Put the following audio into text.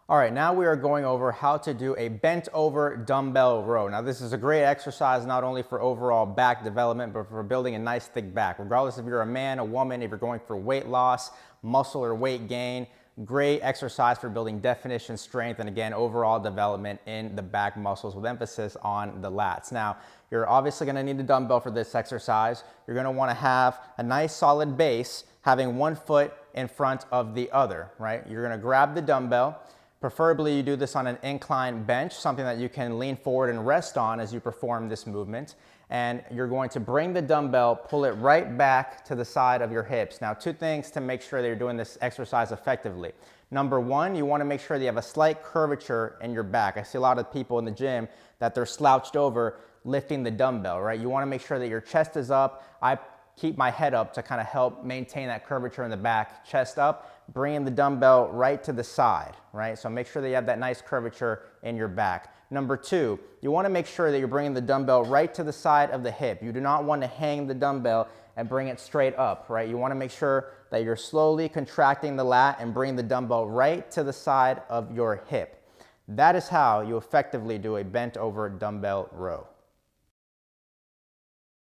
All right, now we are going over how to do a bent over dumbbell row. Now this is a great exercise not only for overall back development, but for building a nice thick back. Regardless if you're a man, a woman, if you're going for weight loss, muscle or weight gain, great exercise for building definition, strength, and again, overall development in the back muscles with emphasis on the lats. Now, you're obviously gonna need a dumbbell for this exercise. You're gonna wanna have a nice solid base, having one foot in front of the other, right? You're gonna grab the dumbbell. Preferably you do this on an incline bench, something that you can lean forward and rest on as you perform this movement. And you're going to bring the dumbbell, pull it right back to the side of your hips. Now, two things to make sure that you're doing this exercise effectively. Number one, you want to make sure that you have a slight curvature in your back. I see a lot of people in the gym that they're slouched over lifting the dumbbell, right? You want to make sure that your chest is up. I keep my head up to kind of help maintain that curvature in the back, chest up, bringing the dumbbell right to the side, right? So make sure that you have that nice curvature in your back. Number two, you want to make sure that you're bringing the dumbbell right to the side of the hip. You do not want to hang the dumbbell and bring it straight up, right? You want to make sure that you're slowly contracting the lat and bring the dumbbell right to the side of your hip. That is how you effectively do a bent over dumbbell row.